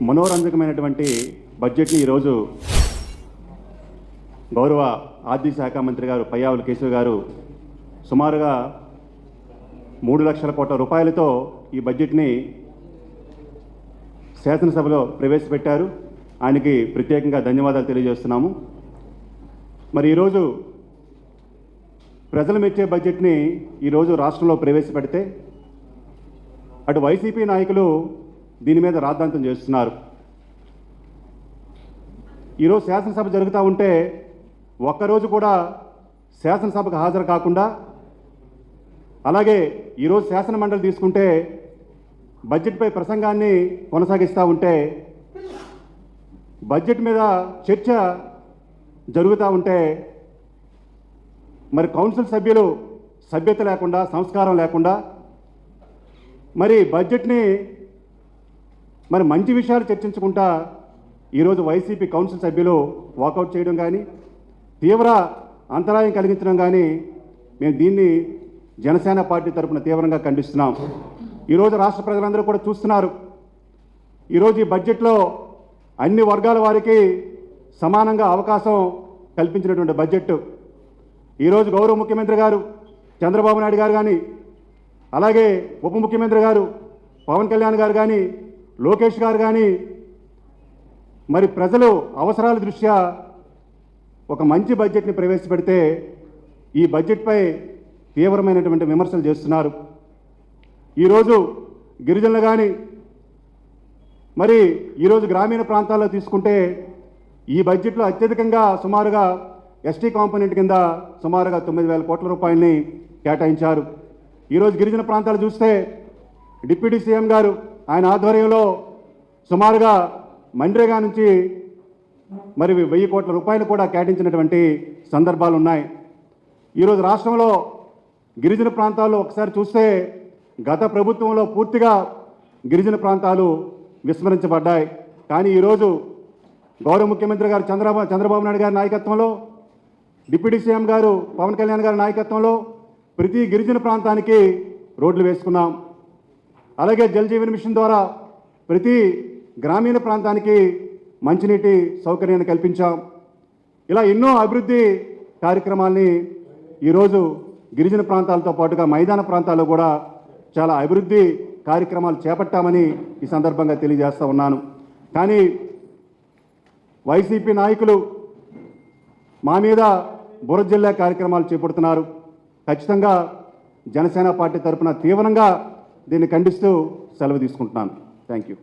మనోరంజకమైనటువంటి బడ్జెట్ని ఈరోజు గౌరవ ఆర్థిక శాఖ మంత్రి గారు పయ్యావుల కేశవ్ గారు సుమారుగా 3 లక్షల కోట్ల రూపాయలతో ఈ బడ్జెట్ని శాసనసభలో ప్రవేశపెట్టారు. ఆయనకి ప్రత్యేకంగా ధన్యవాదాలు తెలియజేస్తున్నాము. మరి ఈరోజు ప్రజలు మెచ్చే బడ్జెట్ని ఈరోజు రాష్ట్రంలో ప్రవేశపెడితే అటు వైసీపీ నాయకులు దీని మీద రాద్ధాంతం చేస్తున్నారు. ఈరోజు శాసనసభ జరుగుతూ ఉంటే ఒక్కరోజు కూడా శాసనసభకు హాజరు కాకుండా, అలాగే ఈరోజు శాసన మండలి తీసుకుంటే బడ్జెట్పై ప్రసంగాన్ని కొనసాగిస్తూ ఉంటే, బడ్జెట్ మీద చర్చ జరుగుతూ ఉంటే మరి కౌన్సిల్ సభ్యులు సభ్యత లేకుండా, సంస్కారం లేకుండా మరి బడ్జెట్ని మరి మంచి విషయాలు చర్చించుకుంటా ఈరోజు వైసీపీ కౌన్సిల్ సభ్యులు వాకౌట్ చేయడం కానీ, తీవ్ర అంతరాయం కలిగించడం కానీ మేము దీన్ని జనసేన పార్టీ తరఫున తీవ్రంగా ఖండిస్తున్నాం. ఈరోజు రాష్ట్ర ప్రజలందరూ కూడా చూస్తున్నారు. ఈరోజు ఈ బడ్జెట్లో అన్ని వర్గాల వారికి సమానంగా అవకాశం కల్పించినటువంటి బడ్జెట్. ఈరోజు గౌరవ ముఖ్యమంత్రి గారు చంద్రబాబు నాయుడు గారు కానీ, అలాగే ఉప ముఖ్యమంత్రి గారు పవన్ కళ్యాణ్ గారు కానీ, లోకేష్ గారు కానీ మరి ప్రజలు అవసరాల దృష్ట్యా ఒక మంచి బడ్జెట్ని ప్రవేశపెడితే ఈ బడ్జెట్పై తీవ్రమైనటువంటి విమర్శలు చేస్తున్నారు. ఈరోజు గిరిజనులు కానీ మరి ఈరోజు గ్రామీణ ప్రాంతాల్లో తీసుకుంటే ఈ బడ్జెట్లో అత్యధికంగా సుమారుగా ఎస్టీ కాంపోనెంట్ కింద సుమారుగా 9,000 కోట్ల రూపాయలని కేటాయించారు. ఈరోజు గిరిజన ప్రాంతాలు చూస్తే డిప్యూటీ సీఎం గారు ఆయన ఆధ్వర్యంలో సుమారుగా మన్రేగా నుంచి మరి 1000 కోట్ల రూపాయలు కూడా కేటాయించినటువంటి సందర్భాలు ఉన్నాయి. ఈరోజు రాష్ట్రంలో గిరిజన ప్రాంతాల్లో ఒకసారి చూస్తే గత ప్రభుత్వంలో పూర్తిగా గిరిజన ప్రాంతాలు విస్మరించబడ్డాయి. కానీ ఈరోజు గౌరవ ముఖ్యమంత్రి గారు చంద్రబాబు నాయుడు గారి నాయకత్వంలో, డిప్యూటీ సీఎం గారు పవన్ కళ్యాణ్ గారి నాయకత్వంలో ప్రతి గిరిజన ప్రాంతానికి రోడ్లు వేసుకున్నాం. అలాగే జల్ జీవన్ మిషన్ ద్వారా ప్రతి గ్రామీణ ప్రాంతానికి మంచినీటి సౌకర్యాన్ని కల్పించాం. ఇలా ఎన్నో అభివృద్ధి కార్యక్రమాల్ని ఈరోజు గిరిజన ప్రాంతాలతో పాటుగా మైదాన ప్రాంతాల్లో కూడా చాలా అభివృద్ధి కార్యక్రమాలు చేపట్టామని ఈ సందర్భంగా తెలియజేస్తూ ఉన్నాను. కానీ వైసీపీ నాయకులు మా మీద బురజల్లే కార్యక్రమాలు చేపడుతున్నారు. ఖచ్చితంగా జనసేన పార్టీ తరఫున తీవ్రంగా దీన్ని ఖండిస్తూ సెలవు తీసుకుంటున్నాను. Thank you.